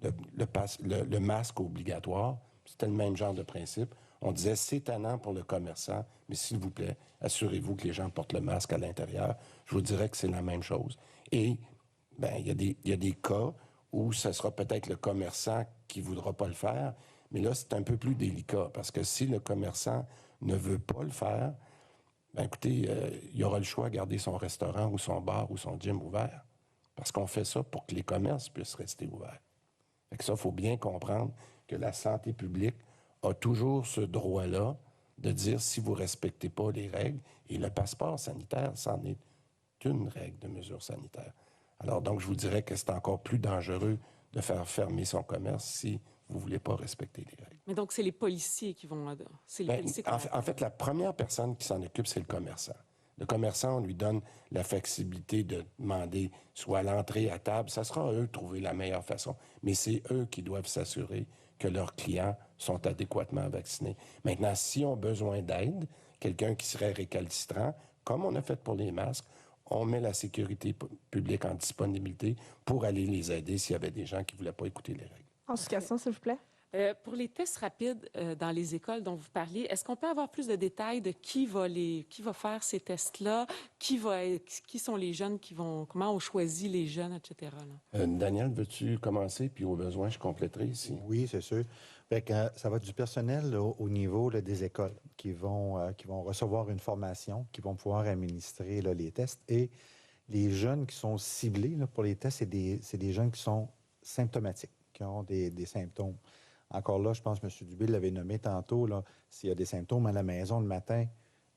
le masque obligatoire. C'était le même genre de principe. On disait, c'est tannant pour le commerçant, mais s'il vous plaît, assurez-vous que les gens portent le masque à l'intérieur. Je vous dirais que c'est la même chose. Et bien, il y a des cas où ce sera peut-être le commerçant qui ne voudra pas le faire, mais là, c'est un peu plus délicat, parce que si le commerçant ne veut pas le faire, bien, écoutez, il aura le choix de garder son restaurant ou son bar ou son gym ouvert, parce qu'on fait ça pour que les commerces puissent rester ouverts. Fait que ça, il faut bien comprendre que la santé publique a toujours ce droit-là de dire si vous ne respectez pas les règles. Et le passeport sanitaire, c'en est une règle de mesure sanitaire. Alors, donc, je vous dirais que c'est encore plus dangereux de faire fermer son commerce si vous ne voulez pas respecter les règles. Mais donc, c'est les policiers qui vont... En fait, la première personne qui s'en occupe, c'est le commerçant. Le commerçant, on lui donne la flexibilité de demander soit à l'entrée à table. Ça sera à eux de trouver la meilleure façon. Mais c'est eux qui doivent s'assurer que leurs clients sont adéquatement vaccinés. Maintenant, s'ils ont besoin d'aide, quelqu'un qui serait récalcitrant comme on a fait pour les masques, on met la sécurité publique en disponibilité pour aller les aider s'il y avait des gens qui ne voulaient pas écouter les règles. En question, s'il vous plaît. Pour les tests rapides dans les écoles dont vous parliez, est-ce qu'on peut avoir plus de détails de qui va faire ces tests-là, qui sont les jeunes comment on choisit les jeunes, etc. là? Daniel, veux-tu commencer? Puis au besoin, je compléterai ici. Oui, c'est sûr. Fait que, ça va être du personnel là, au niveau là, des écoles qui vont recevoir une formation, qui vont pouvoir administrer là, les tests. Et les jeunes qui sont ciblés là, pour les tests, c'est des jeunes qui sont symptomatiques, qui ont des symptômes. Encore là, je pense que M. Dubé l'avait nommé tantôt, là, s'il y a des symptômes à la maison le matin,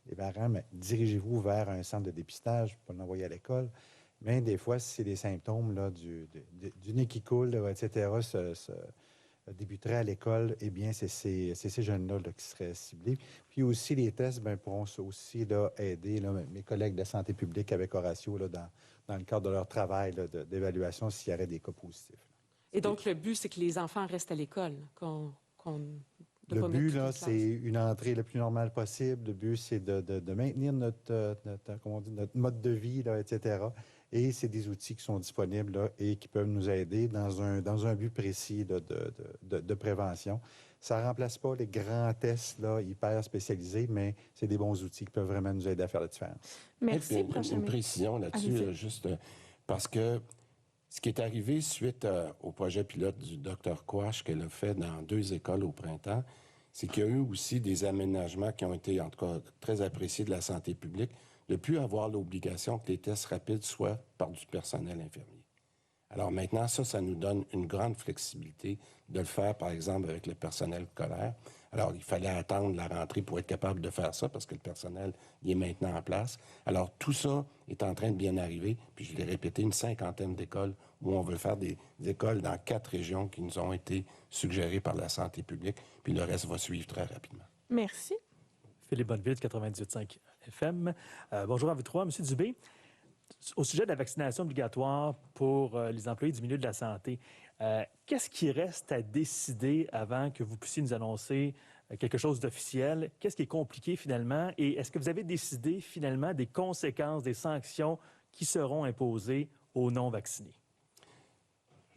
les parents, dirigez-vous vers un centre de dépistage pour l'envoyer à l'école. Mais des fois, si c'est des symptômes là, du nez qui coule, là, etc., débuteraient à l'école, eh bien, c'est ces jeunes-là là, qui seraient ciblés. Puis aussi, les tests pourront aussi là, aider là, mes collègues de santé publique avec Horatio là, dans le cadre de leur travail là, d'évaluation s'il y aurait des cas positifs. Et donc, le but, c'est que les enfants restent à l'école, Le but, là, c'est une entrée le plus normale possible. Le but, c'est de maintenir notre mode de vie, là, etc. Et c'est des outils qui sont disponibles là, et qui peuvent nous aider dans un but précis là, de prévention. Ça ne remplace pas les grands tests là, hyper spécialisés, mais c'est des bons outils qui peuvent vraiment nous aider à faire la différence. Merci. Une précision là-dessus, juste parce que ce qui est arrivé suite au projet pilote du Dr Quash qu'elle a fait dans 2 écoles au printemps, c'est qu'il y a eu aussi des aménagements qui ont été, en tout cas, très appréciés de la santé publique, de ne plus avoir l'obligation que les tests rapides soient par du personnel infirmier. Alors maintenant, ça nous donne une grande flexibilité de le faire, par exemple, avec le personnel scolaire. Alors, il fallait attendre la rentrée pour être capable de faire ça parce que le personnel il est maintenant en place. Alors, tout ça est en train de bien arriver. Puis, je l'ai répété, une 50aine d'écoles où on veut faire des écoles dans 4 régions qui nous ont été suggérées par la santé publique. Puis, le reste va suivre très rapidement. Merci. Philippe Bonneville, 98.5 FM. Bonjour à vous trois. Monsieur Dubé, au sujet de la vaccination obligatoire pour les employés du milieu de la santé, qu'est-ce qui reste à décider avant que vous puissiez nous annoncer quelque chose d'officiel? Qu'est-ce qui est compliqué finalement? Et est-ce que vous avez décidé finalement des conséquences, des sanctions qui seront imposées aux non-vaccinés?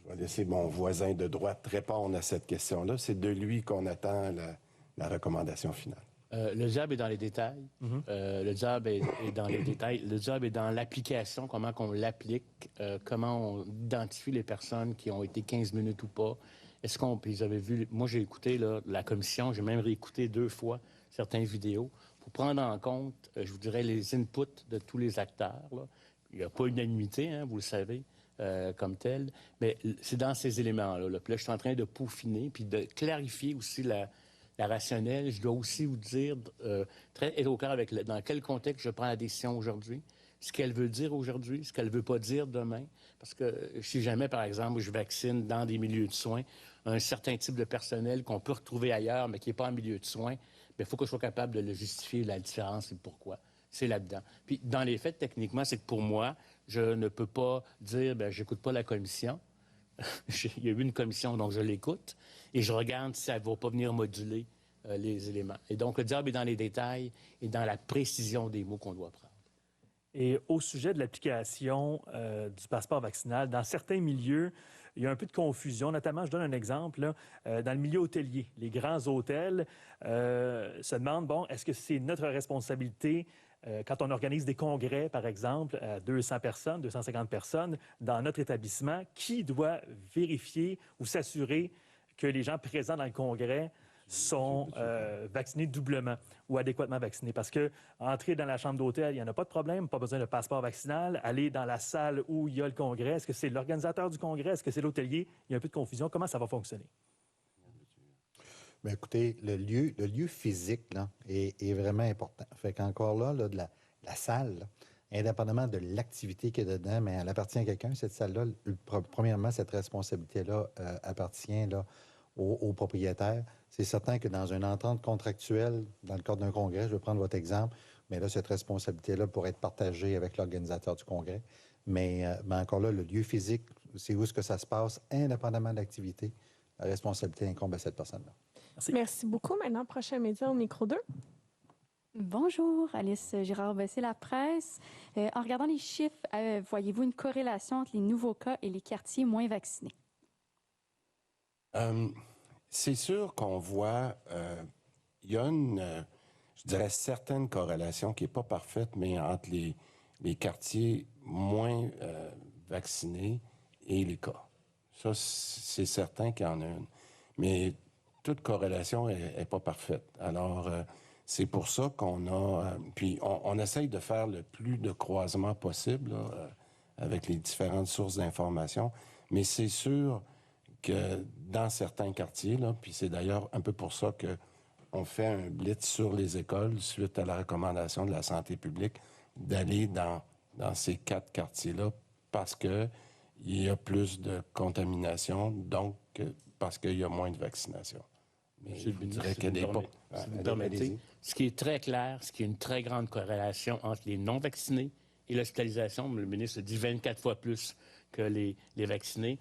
Je vais laisser mon voisin de droite répondre à cette question-là. C'est de lui qu'on attend la recommandation finale. Le diable est dans les détails. Le diable est dans les détails. Le diable est dans l'application, comment on l'applique, comment on identifie les personnes qui ont été 15 minutes ou pas. Est-ce qu'on... Puis vous avez vu, moi j'ai écouté là, la commission, j'ai même réécouté 2 fois certaines vidéos pour prendre en compte, je vous dirais, les inputs de tous les acteurs. Là. Il n'y a pas unanimité, hein, vous le savez, comme tel, mais c'est dans ces éléments-là. Là. Puis là, je suis en train de peaufiner, puis de clarifier aussi la rationnelle. Je dois aussi vous dire, très éloquent avec dans quel contexte je prends la décision aujourd'hui, ce qu'elle veut dire aujourd'hui, ce qu'elle ne veut pas dire demain. Parce que si jamais, par exemple, je vaccine dans des milieux de soins un certain type de personnel qu'on peut retrouver ailleurs, mais qui n'est pas en milieu de soins, il faut que je sois capable de le justifier, la différence et le pourquoi. C'est là-dedans. Puis, dans les faits, techniquement, c'est que pour moi, je ne peux pas dire, j'écoute pas la commission. Il y a eu une commission, donc je l'écoute et je regarde si elle ne va pas venir moduler les éléments. Et donc, le diable est dans les détails et dans la précision des mots qu'on doit prendre. Et au sujet de l'application du passeport vaccinal, dans certains milieux, il y a un peu de confusion. Notamment, je donne un exemple, là, dans le milieu hôtelier. Les grands hôtels se demandent, est-ce que c'est notre responsabilité quand on organise des congrès, par exemple, à 200 personnes, 250 personnes, dans notre établissement, qui doit vérifier ou s'assurer que les gens présents dans le congrès sont vaccinés doublement ou adéquatement vaccinés? Parce que entrer dans la chambre d'hôtel, il n'y en a pas de problème, pas besoin de passeport vaccinal. Aller dans la salle où il y a le congrès, est-ce que c'est l'organisateur du congrès? Est-ce que c'est l'hôtelier? Il y a un peu de confusion. Comment ça va fonctionner? Bien, écoutez, le lieu physique là, est vraiment important. Fait qu'encore là, de la salle, là, indépendamment de l'activité qu'il y a dedans, mais elle appartient à quelqu'un, cette salle-là. Premièrement, cette responsabilité-là appartient là, au propriétaire. C'est certain que dans une entente contractuelle, dans le cadre d'un congrès, je vais prendre votre exemple, mais là, cette responsabilité-là pourrait être partagée avec l'organisateur du congrès. Mais encore là, le lieu physique, c'est où est-ce que ça se passe, indépendamment de l'activité. La responsabilité incombe à cette personne-là. Merci beaucoup. Maintenant, prochain média au micro 2. Bonjour, Alice Girard-Bessé, La Presse. En regardant les chiffres, voyez-vous une corrélation entre les nouveaux cas et les quartiers moins vaccinés? C'est sûr qu'on voit, il y a je dirais, certaine corrélation qui n'est pas parfaite, mais entre les quartiers moins vaccinés et les cas. Ça, c'est certain qu'il y en a une. Mais toute corrélation n'est pas parfaite. Alors, c'est pour ça qu'on a... puis, on essaye de faire le plus de croisements possible là, avec les différentes sources d'information. Mais c'est sûr que dans certains quartiers, là, puis c'est d'ailleurs un peu pour ça qu'on fait un blitz sur les écoles suite à la recommandation de la santé publique d'aller dans ces 4 quartiers-là parce qu'il y a plus de contamination, donc parce qu'il y a moins de vaccination. Mais je dirais qu'elle n'est pas... Si vous me permettez, ce qui est très clair, c'est qu'il y a une très grande corrélation entre les non-vaccinés et l'hospitalisation. Le ministre dit 24 fois plus que les vaccinés.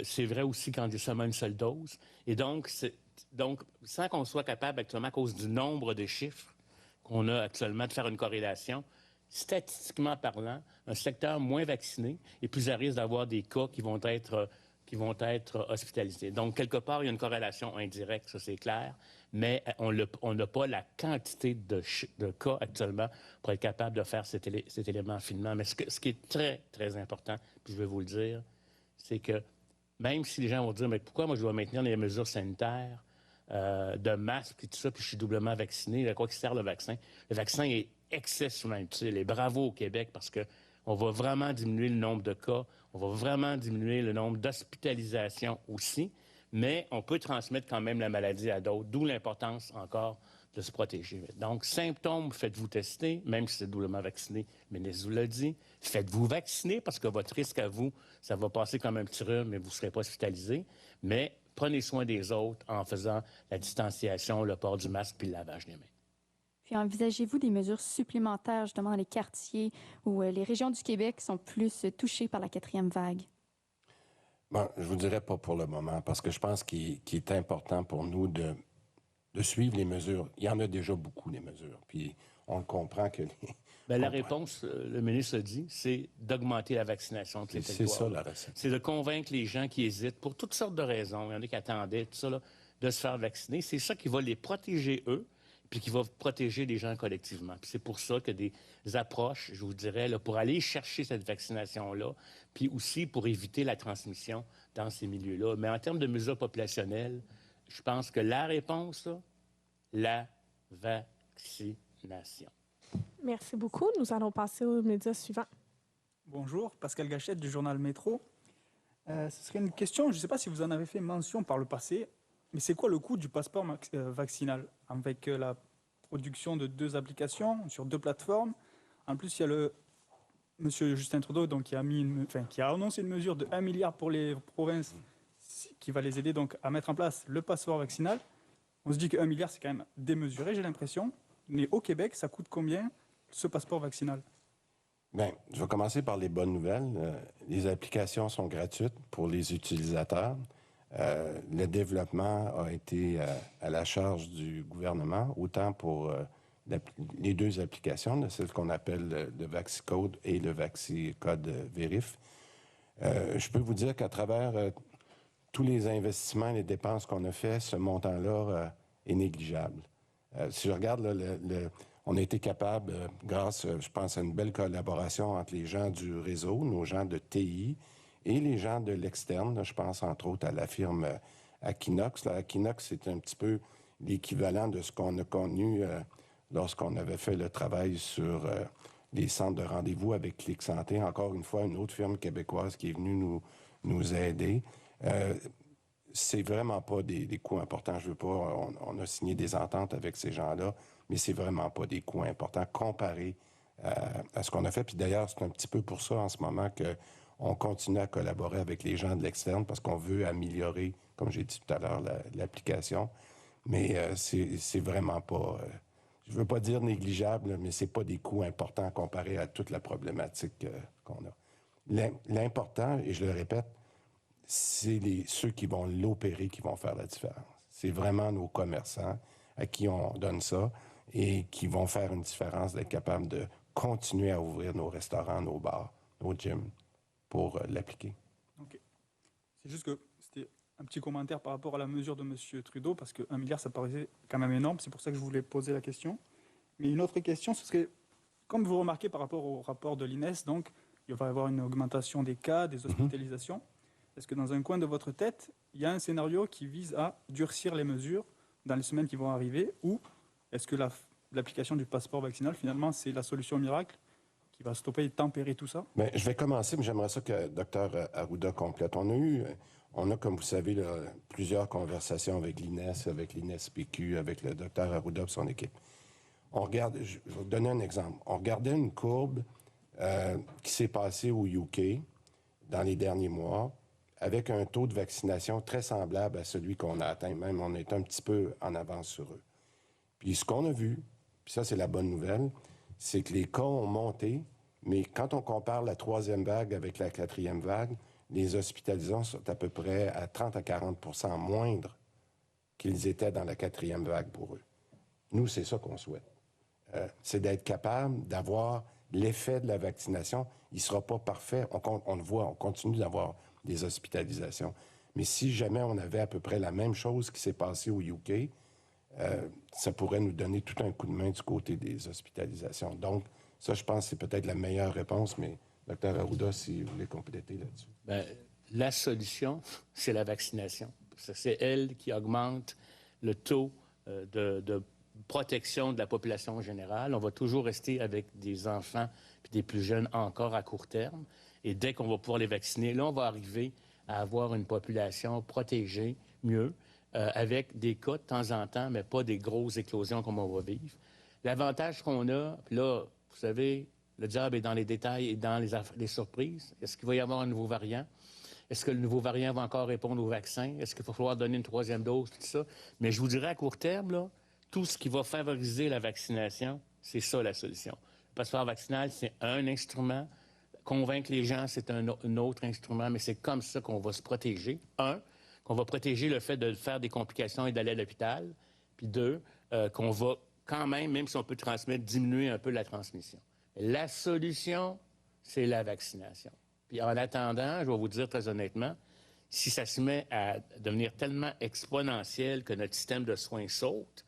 C'est vrai aussi quand il y a seulement une seule dose. Et donc, sans qu'on soit capable actuellement, à cause du nombre de chiffres qu'on a actuellement, de faire une corrélation, statistiquement parlant, un secteur moins vacciné est plus à risque d'avoir des cas qui vont être hospitalisés. Donc, quelque part, il y a une corrélation indirecte, ça c'est clair, mais on n'a pas la quantité de cas actuellement pour être capable de faire cet élément finement. Mais ce qui est très, très important, puis je vais vous le dire, c'est que même si les gens vont dire « Mais pourquoi moi je dois maintenir les mesures sanitaires de masque et tout ça, puis je suis doublement vacciné, à quoi que sert le vaccin? » Le vaccin est excessivement utile et bravo au Québec parce qu'on va vraiment diminuer le nombre de cas, on va vraiment diminuer le nombre d'hospitalisations aussi, mais on peut transmettre quand même la maladie à d'autres, d'où l'importance encore de se protéger. Donc, symptômes, faites-vous tester, même si c'est doublement vacciné, le ministre vous l'a dit. Faites-vous vacciner parce que votre risque à vous, ça va passer comme un petit rhume, mais vous ne serez pas hospitalisé. Mais prenez soin des autres en faisant la distanciation, le port du masque puis le lavage des mains. Puis envisagez-vous des mesures supplémentaires justement dans les quartiers où les régions du Québec sont plus touchées par la 4e vague? Bon, je vous dirais pas pour le moment, parce que je pense qu'il est important pour nous de suivre les mesures. Il y en a déjà beaucoup, les mesures. Puis on comprend que... La réponse, le ministre a dit, c'est d'augmenter la vaccination de les territoires. C'est ça, la recette. C'est de convaincre les gens qui hésitent, pour toutes sortes de raisons, il y en a qui attendaient, tout ça, là, de se faire vacciner. C'est ça qui va les protéger, eux, puis qui va protéger les gens collectivement. Puis c'est pour ça que des approches, je vous dirais, là, pour aller chercher cette vaccination-là, puis aussi pour éviter la transmission dans ces milieux-là. Mais en termes de mesures populationnelles, je pense que la réponse, là, la vaccination. Merci beaucoup. Nous allons passer aux médias suivants. Bonjour, Pascal Gachette du journal Métro. Ce serait une question, je ne sais pas si vous en avez fait mention par le passé, mais c'est quoi le coût du passeport vaccinal avec la production de 2 applications sur 2 plateformes? En plus, il y a monsieur Justin Trudeau donc, qui a annoncé une mesure de 1 milliard pour les provinces qui va les aider donc, à mettre en place le passeport vaccinal. On se dit que 1 milliard, c'est quand même démesuré, j'ai l'impression. Mais au Québec, ça coûte combien ce passeport vaccinal? Bien, je vais commencer par les bonnes nouvelles. Les applications sont gratuites pour les utilisateurs. Le développement a été à la charge du gouvernement, autant pour les 2 applications, celle qu'on appelle le VaxiCode et le VaxiCode Vérif. Je peux vous dire qu'à travers tous les investissements et les dépenses qu'on a fait, ce montant-là est négligeable. Si je regarde, là, on a été capable, grâce, je pense, à une belle collaboration entre les gens du réseau, nos gens de TI, et les gens de l'externe. Là, je pense entre autres à la firme Aquinox. Là, Aquinox, c'est un petit peu l'équivalent de ce qu'on a connu lorsqu'on avait fait le travail sur les centres de rendez-vous avec Clic Santé. Encore une fois, une autre firme québécoise qui est venue nous aider. C'est vraiment pas des coûts importants. Je veux pas... On a signé des ententes avec ces gens-là, mais c'est vraiment pas des coûts importants comparés à ce qu'on a fait. Puis d'ailleurs, c'est un petit peu pour ça en ce moment qu'on continue à collaborer avec les gens de l'externe parce qu'on veut améliorer, comme j'ai dit tout à l'heure, l'application. Mais c'est vraiment pas... je veux pas dire négligeable, mais c'est pas des coûts importants comparés à toute la problématique qu'on a. L'important, et je le répète, c'est ceux qui vont l'opérer qui vont faire la différence. C'est vraiment nos commerçants à qui on donne ça. et qui vont faire une différence d'être capable de continuer à ouvrir nos restaurants, nos bars, nos gyms pour l'appliquer. OK. C'est juste que c'était un petit commentaire par rapport à la mesure de M. Trudeau, parce que 1 milliard, ça paraissait quand même énorme. C'est pour ça que je voulais poser la question. Mais une autre question, ce serait, comme vous remarquez par rapport au rapport de l'INES, donc, il va y avoir une augmentation des cas, des hospitalisations. Est-ce que dans un coin de votre tête, il y a un scénario qui vise à durcir les mesures dans les semaines qui vont arriver, ou est-ce que l'application du passeport vaccinal, finalement, c'est la solution miracle qui va stopper et tempérer tout ça? Bien, je vais commencer, mais j'aimerais ça que Dr Arruda complète. On a, comme vous savez, là, plusieurs conversations avec l'INES, avec l'INES-PQ, avec le Dr Arruda et son équipe. Je vais vous donner un exemple. On regardait une courbe qui s'est passée au UK dans les derniers mois, avec un taux de vaccination très semblable à celui qu'on a atteint. Même, on est un petit peu en avance sur eux. Puis ce qu'on a vu, puis ça, c'est la bonne nouvelle, c'est que les cas ont monté, mais quand on compare la 3e vague avec la 4e vague, les hospitalisations sont à peu près à 30 à 40 % moindres qu'ils étaient dans la 4e vague pour eux. Nous, c'est ça qu'on souhaite. C'est d'être capable d'avoir l'effet de la vaccination. Il ne sera pas parfait. On le voit, on continue d'avoir des hospitalisations. Mais si jamais on avait à peu près la même chose qui s'est passée au UK, ça pourrait nous donner tout un coup de main du côté des hospitalisations. Donc, ça, je pense que c'est peut-être la meilleure réponse, mais Dr Arruda, si vous voulez compléter là-dessus. Bien, la solution, c'est la vaccination. C'est elle qui augmente le taux de protection de la population générale. On va toujours rester avec des enfants et des plus jeunes encore à court terme. Et dès qu'on va pouvoir les vacciner, là, on va arriver à avoir une population protégée mieux, avec des cas de temps en temps, mais pas des grosses éclosions comme on va vivre. L'avantage qu'on a, puis là, vous savez, le diable est dans les détails et dans les surprises. Est-ce qu'il va y avoir un nouveau variant? Est-ce que le nouveau variant va encore répondre au vaccin? Est-ce qu'il va falloir donner une 3e dose, tout ça? Mais je vous dirais à court terme, là, tout ce qui va favoriser la vaccination, c'est ça la solution. Le passeport vaccinal, c'est un instrument. Convaincre les gens, c'est un autre instrument, mais c'est comme ça qu'on va se protéger. Qu'on va protéger le fait de faire des complications et d'aller à l'hôpital. Puis 2, qu'on va quand même si on peut transmettre, diminuer un peu la transmission. La solution, c'est la vaccination. Puis en attendant, je vais vous dire très honnêtement, si ça se met à devenir tellement exponentiel que notre système de soins saute,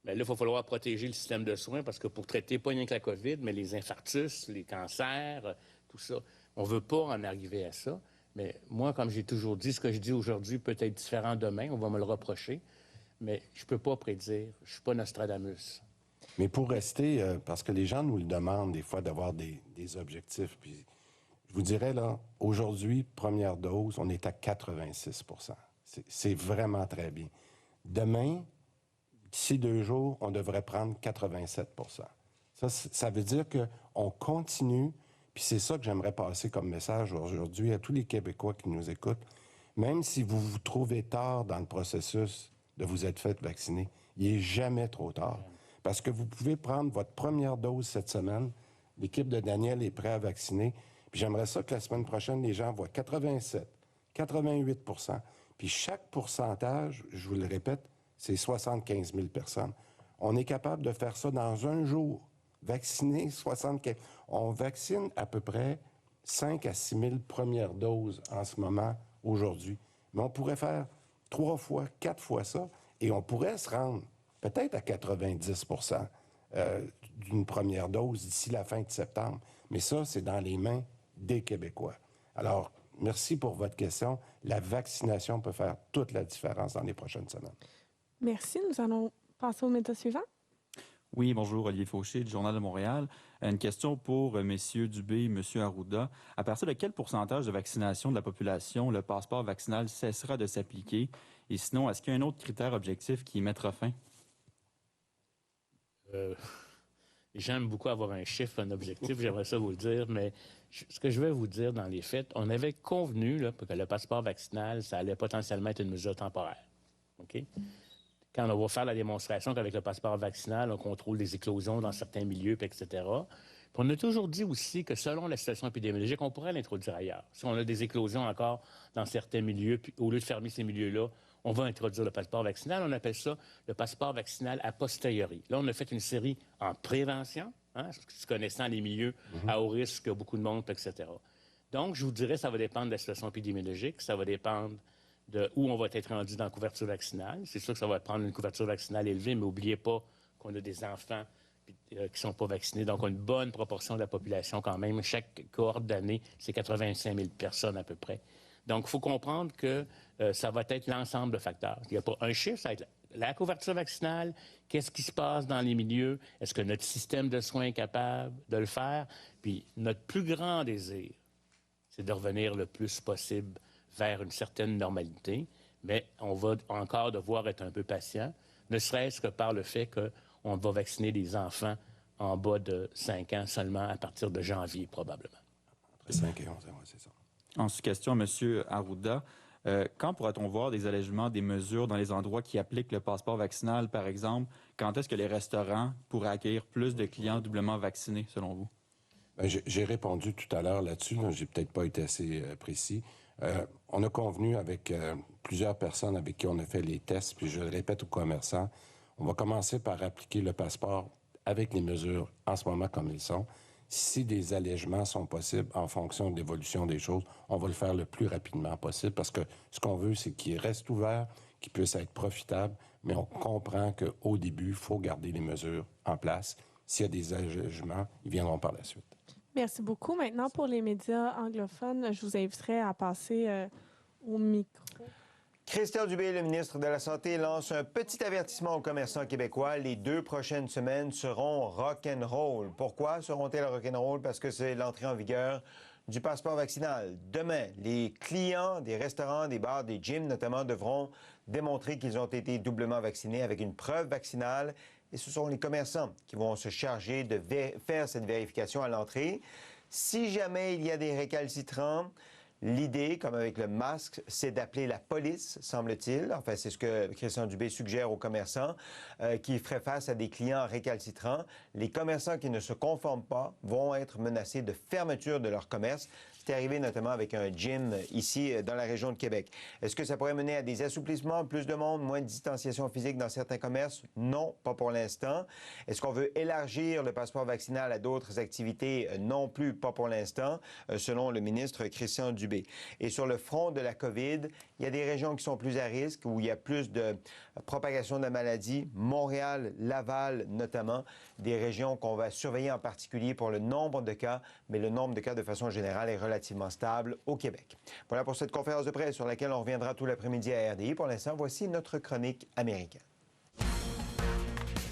bien là, il va falloir protéger le système de soins parce que pour traiter pas rien que la COVID, mais les infarctus, les cancers, tout ça, on ne veut pas en arriver à ça. Mais moi, comme j'ai toujours dit, ce que je dis aujourd'hui peut être différent demain, on va me le reprocher, mais je ne peux pas prédire, je ne suis pas Nostradamus. Mais pour rester, parce que les gens nous le demandent des fois d'avoir des objectifs, puis je vous dirais, là, aujourd'hui, première dose, on est à 86 %. C'est vraiment très bien. Demain, d'ici 2 jours, on devrait prendre 87 %. Ça veut dire qu'on continue, puis c'est ça que j'aimerais passer comme message aujourd'hui à tous les Québécois qui nous écoutent. Même si vous vous trouvez tard dans le processus de vous être fait vacciner, il n'est jamais trop tard. Parce que vous pouvez prendre votre première dose cette semaine. L'équipe de Daniel est prête à vacciner. Puis j'aimerais ça que la semaine prochaine, les gens voient 87, 88 %. Puis chaque pourcentage, je vous le répète, c'est 75 000 personnes. On est capable de faire ça dans un jour. Vacciner 75... On vaccine à peu près 5 à 6 000 premières doses en ce moment, aujourd'hui. Mais on pourrait faire 3 fois, 4 fois ça, et on pourrait se rendre peut-être à 90 % d'une première dose d'ici la fin de septembre. Mais ça, c'est dans les mains des Québécois. Alors, merci pour votre question. La vaccination peut faire toute la différence dans les prochaines semaines. Merci. Nous allons passer au média suivant. Oui, bonjour, Olivier Fauché du Journal de Montréal. Une question pour M. Dubé et M. Arruda. À partir de quel pourcentage de vaccination de la population le passeport vaccinal cessera de s'appliquer? Et sinon, est-ce qu'il y a un autre critère objectif qui y mettra fin? J'aime beaucoup avoir un chiffre, un objectif, j'aimerais ça vous le dire, mais ce que je vais vous dire dans les faits, on avait convenu là, que le passeport vaccinal, ça allait potentiellement être une mesure temporaire. OK? Quand on va faire la démonstration qu'avec le passeport vaccinal, on contrôle les éclosions dans certains milieux, etc. Puis on a toujours dit aussi que selon la situation épidémiologique, on pourrait l'introduire ailleurs. Si on a des éclosions encore dans certains milieux, puis au lieu de fermer ces milieux-là, on va introduire le passeport vaccinal. On appelle ça le passeport vaccinal a posteriori. Là, on a fait une série en prévention, connaissant les milieux à haut risque, beaucoup de monde, etc. Donc, je vous dirais, ça va dépendre de la situation épidémiologique, ça va dépendre de où on va être rendu dans la couverture vaccinale. C'est sûr que ça va prendre une couverture vaccinale élevée, mais n'oubliez pas qu'on a des enfants qui ne sont pas vaccinés. Donc, on a une bonne proportion de la population quand même. Chaque cohorte d'année, c'est 85 000 personnes à peu près. Donc, il faut comprendre que ça va être l'ensemble de facteurs. Il n'y a pas un chiffre, ça va être la couverture vaccinale, qu'est-ce qui se passe dans les milieux, est-ce que notre système de soins est capable de le faire? Puis, notre plus grand désir, c'est de revenir le plus possible vers une certaine normalité, mais on va encore devoir être un peu patient, ne serait-ce que par le fait qu'on va vacciner des enfants en bas de 5 ans seulement à partir de janvier, probablement. Après 5 et 11 ans, c'est ça. Ensuite, question à M. Arruda. Quand pourra-t-on voir des allègements des mesures dans les endroits qui appliquent le passeport vaccinal, par exemple? Quand est-ce que les restaurants pourraient accueillir plus de clients doublement vaccinés, selon vous? Bien, j'ai répondu tout à l'heure là-dessus. Là, j'ai peut-être pas été assez précis. On a convenu avec plusieurs personnes avec qui on a fait les tests, puis je le répète aux commerçants, on va commencer par appliquer le passeport avec les mesures en ce moment comme ils sont. Si des allègements sont possibles en fonction de l'évolution des choses, on va le faire le plus rapidement possible parce que ce qu'on veut, c'est qu'il reste ouvert, qu'il puisse être profitable, mais on comprend qu'au début, il faut garder les mesures en place. S'il y a des allègements, ils viendront par la suite. Merci beaucoup. Maintenant, pour les médias anglophones, je vous inviterai à passer au micro. Christian Dubé, le ministre de la Santé, lance un petit avertissement aux commerçants québécois. Les 2 prochaines semaines seront rock'n'roll. Pourquoi seront-elles rock'n'roll? Parce que c'est l'entrée en vigueur du passeport vaccinal. Demain, les clients des restaurants, des bars, des gyms notamment devront démontrer qu'ils ont été doublement vaccinés avec une preuve vaccinale. Et ce sont les commerçants qui vont se charger de faire cette vérification à l'entrée. Si jamais il y a des récalcitrants, l'idée, comme avec le masque, c'est d'appeler la police, semble-t-il. Enfin, c'est ce que Christian Dubé suggère aux commerçants qui feraient face à des clients récalcitrants. Les commerçants qui ne se conforment pas vont être menacés de fermeture de leur commerce. C'est arrivé notamment avec un gym ici dans la région de Québec. Est-ce que ça pourrait mener à des assouplissements, plus de monde, moins de distanciation physique dans certains commerces? Non, pas pour l'instant. Est-ce qu'on veut élargir le passeport vaccinal à d'autres activités? Non plus, pas pour l'instant, selon le ministre Christian Dubé. Et sur le front de la COVID, il y a des régions qui sont plus à risque, où il y a plus de propagation de la maladie. Montréal, Laval notamment, des régions qu'on va surveiller en particulier pour le nombre de cas, mais le nombre de cas de façon générale est relativement stable au Québec. Voilà pour cette conférence de presse sur laquelle on reviendra tout l'après-midi à RDI. Pour l'instant, voici notre chronique américaine.